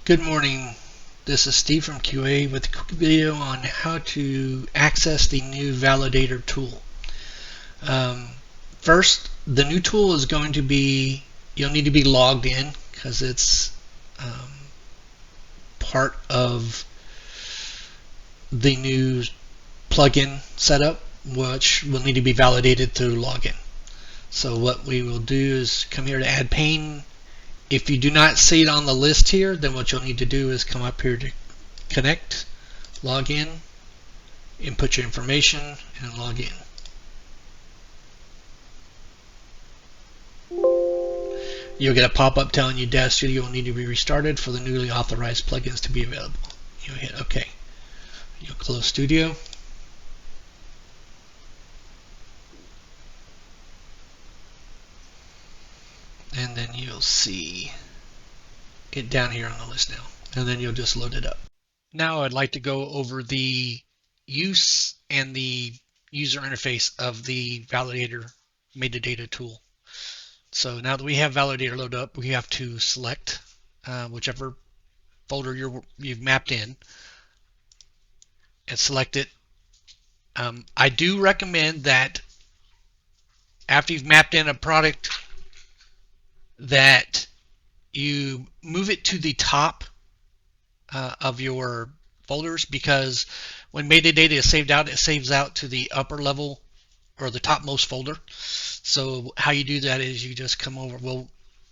Good morning. This is Steve from QA with a quick video on how to access the new Validator tool. Um, First, the new tool is going to be, you'll need to be logged in because it's part of the new plugin setup, which will need to be validated through login. So what we will do is come here to add pane. If you do not see it on the list here, then what you'll need to do is come up here to connect, log in, input your information, and log in. You'll get a pop-up telling you Daz Studio will need to be restarted for the newly authorized plugins to be available. You'll hit OK. You'll close Studio. And then you'll see it down here on the list now. And then you'll just load it up. Now I'd like to go over the use and the user interface of the Validator Metadata tool. So now that we have Validator loaded up, we have to select whichever folder you've mapped in and select it. I do recommend that after you've mapped in a product that you move it to the top of your folders, because when metadata is saved out, it saves out to the upper level or the topmost folder. So how you do that is you just come over, we'll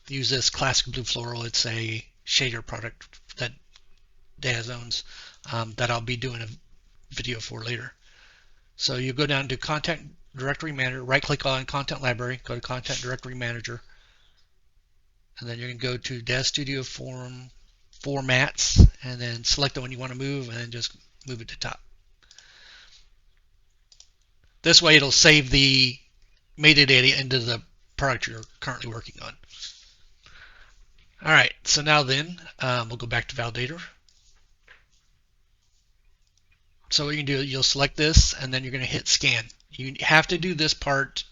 use this classic blue floral. It's a shader product that Daz owns that I'll be doing a video for later. So you go down to Content Directory Manager, right click on Content Library, go to Content Directory Manager, and then you're going to go to Daz Studio Formats, and then select the one you want to move, and then just move it to top. This way it'll save the metadata into the product you're currently working on. Alright, so now then, we'll go back to Validator. So what you can do, you'll select this, and then you're going to hit scan. You have to do this part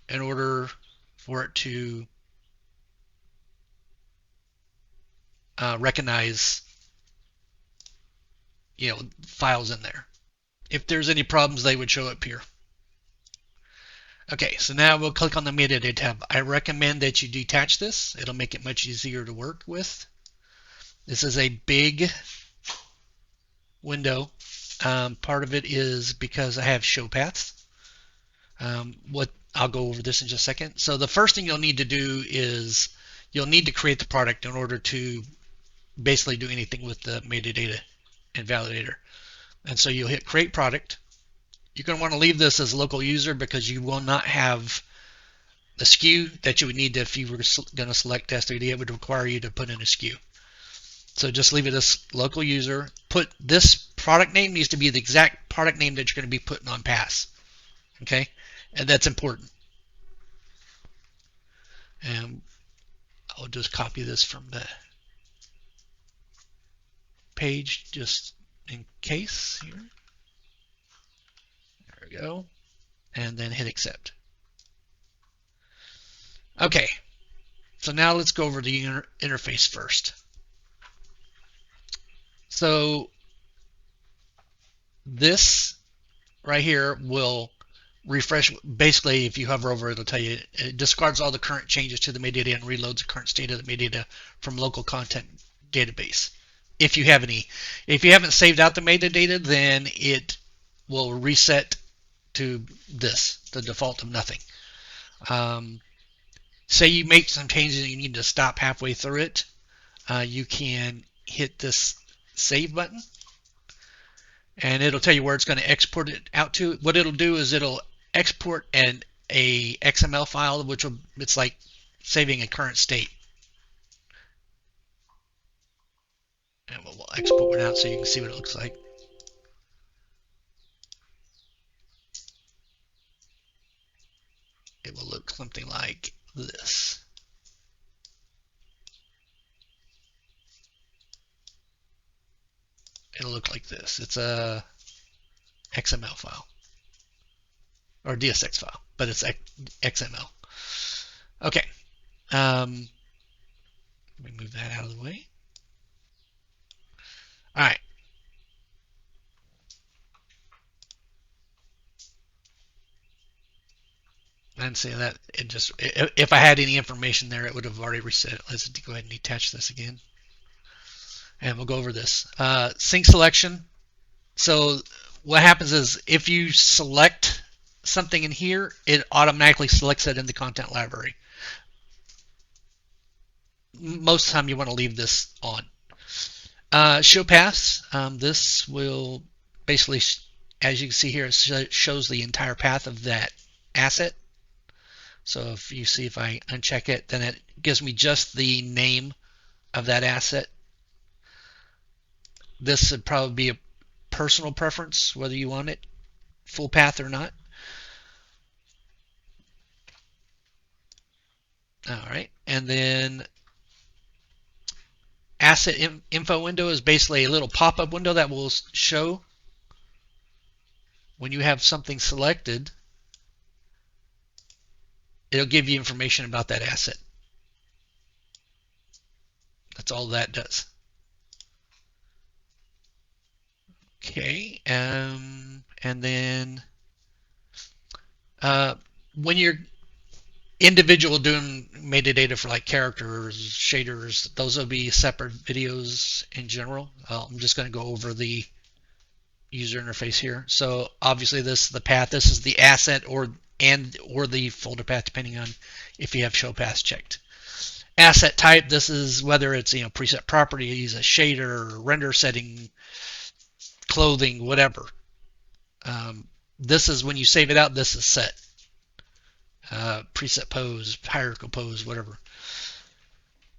in order for it to recognize, files in there. If there's any problems, they would show up here. Okay, so now we'll click on the metadata tab. I recommend that you detach this. It'll make it much easier to work with. This is a big window. Part of it is because I have show paths. I'll go over this in just a second. So the first thing you'll need to do is you'll need to create the product in order to basically do anything with the metadata and validator. And so you'll hit create product. You're going to want to leave this as local user because you will not have the SKU that you would need if you were going to select Daz3D. It would require you to put in a SKU. So just leave it as local user. Put this product name needs to be the exact product name that you're going to be putting on pass. Okay, and that's important. And I'll just copy this from the page just in case here. There we go. And then hit accept. Okay, so now let's go over the interface first. So this right here will refresh. Basically, if you hover over it, it'll tell you it discards all the current changes to the metadata and reloads the current state of the metadata from local content database. If you have any. If you haven't saved out the metadata, then it will reset to this, the default of nothing. Say you make some changes and you need to stop halfway through it, you can hit this save button, and it'll tell you where it's going to export it out to. What it'll do is it'll export a XML file, which it's like saving a current state. And we'll export it out so you can see what it looks like. It will look something like this. It'll look like this. It's a XML file or DSX file, but it's XML. Okay. Let me move that out of the way. And say that it just, if I had any information there, it would have already reset it. Let's go ahead and detach this again. And we'll go over this. Sync selection. So what happens is if you select something in here, it automatically selects it in the content library. Most of the time you want to leave this on. Show paths. This will basically, as you can see here, it shows the entire path of that asset. So if you see, if I uncheck it, then it gives me just the name of that asset. This would probably be a personal preference, whether you want it full path or not. All right, and then asset info window is basically a little pop-up window that will show when you have something selected. It'll give you information about that asset. That's all that does. Okay, and then when you're individual doing metadata for like characters, shaders, those will be separate videos in general. I'm just going to go over the user interface here. So obviously this is the path, this is the asset or the folder path, depending on if you have show paths checked. Asset type, this is whether it's preset properties, a shader, render setting, clothing, whatever. This is when you save it out, this is set. Preset pose, hierarchical pose, whatever.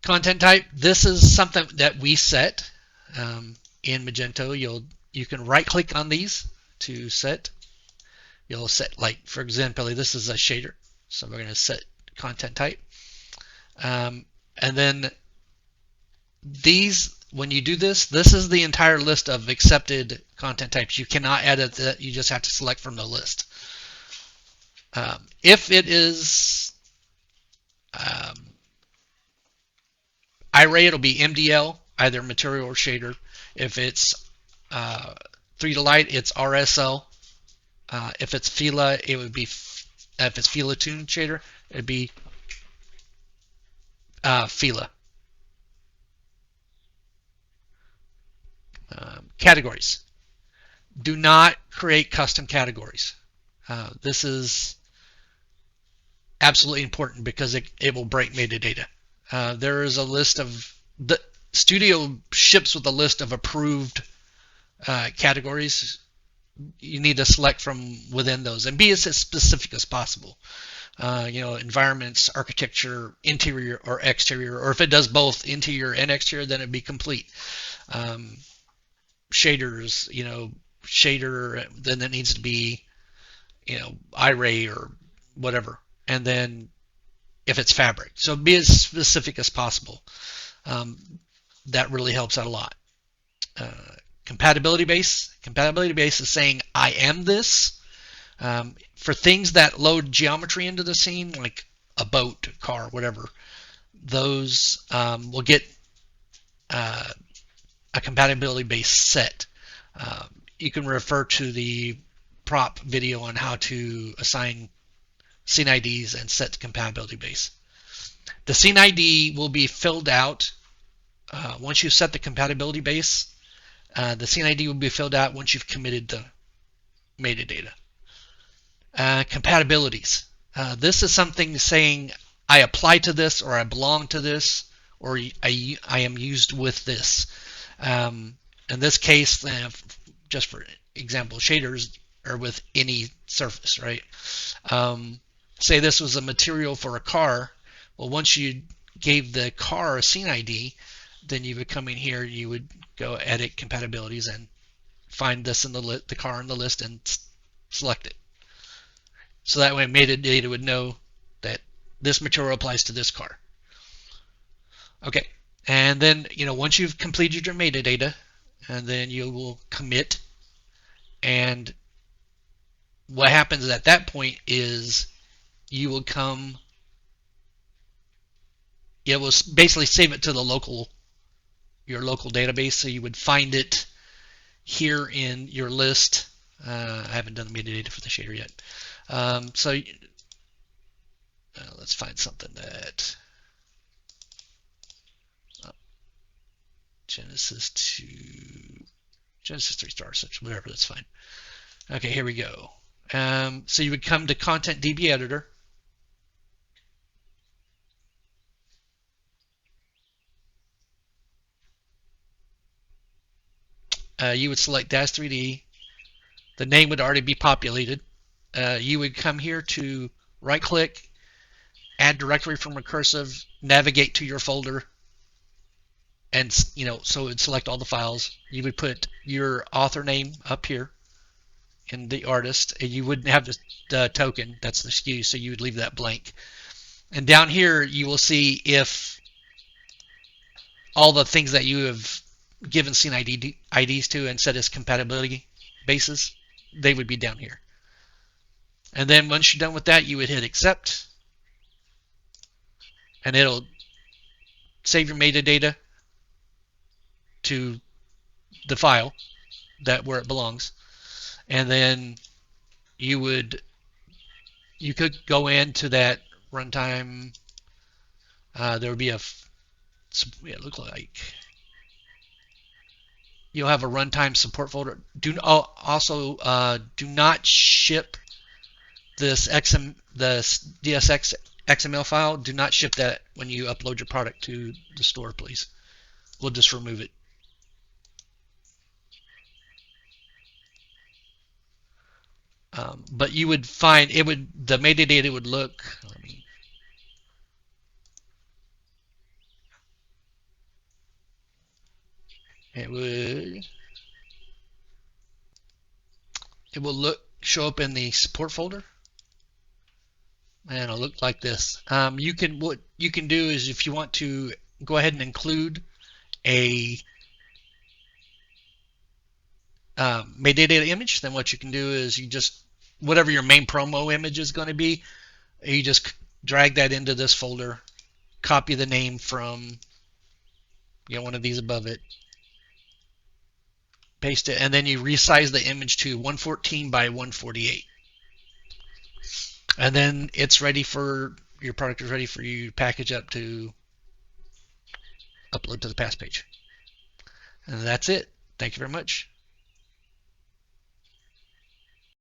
Content type, this is something that we set in Magento. You can right click on these to set. You'll set, like, for example, this is a shader, so we're going to set content type. And then these, when you do this is the entire list of accepted content types. You cannot edit that, you just have to select from the list. If it is iRay, it'll be MDL, either material or shader. If it's 3 to light, it's RSL. If it's Fila, it would be, if it's Fila Tune shader, it'd be Fila. Categories. Do not create custom categories. This is absolutely important because it will break metadata. There is a list of, the Studio ships with a list of approved categories. You need to select from within those and be as specific as possible. Environments, architecture, interior or exterior, or if it does both interior and exterior, then it'd be complete. Shaders, shader, then it needs to be, iRay or whatever. And then if it's fabric, so be as specific as possible. That really helps out a lot. Compatibility base. Compatibility base is saying I am this. For things that load geometry into the scene, like a boat, car, whatever, those will get a compatibility base set. You can refer to the prop video on how to assign scene IDs and set the compatibility base. The scene ID will be filled out once you set the compatibility base. The scene ID will be filled out once you've committed the metadata. Compatibilities. This is something saying I apply to this, or I belong to this, or I am used with this. In this case, just for example, shaders are with any surface, right? Say this was a material for a car. Well, once you gave the car a scene ID, then you would come in here, you would go edit compatibilities and find this in the car in the list and select it. So that way metadata would know that this material applies to this car. Okay, and then once you've completed your metadata, and then you will commit, and what happens at that point is you will come, it will basically save it to the your local database. So you would find it here in your list. I haven't done the metadata for the shader yet. So Let's find something that uh, Genesis 2, Genesis 3 star, such whatever. That's fine. Okay, here we go. So you would come to Content DB Editor. You would select Daz 3D. The name would already be populated. You would come here to right click, add directory from recursive, navigate to your folder, and so it would select all the files. You would put your author name up here in the artist, and you wouldn't have the token. That's the SKU, so you would leave that blank. And down here, you will see if all the things that you have given scene IDs to and set as compatibility bases, they would be down here. And then once you're done with that, you would hit accept, and it'll save your metadata to the file that where it belongs. And then you could go into that runtime. There would be it look like you'll have a runtime support folder. Do not ship this the DSX XML file. Do not ship that when you upload your product to the store, please. We'll just remove it. But you would find the metadata would look. It will show up in the support folder, and it'll look like this. What you can do is, if you want to go ahead and include a metadata image, then what you can do is you just, whatever your main promo image is going to be, you just drag that into this folder, copy the name from one of these above it, paste it, and then you resize the image to 114 by 148. And then your product is ready for you to package up to upload to the pass page. And that's it. Thank you very much.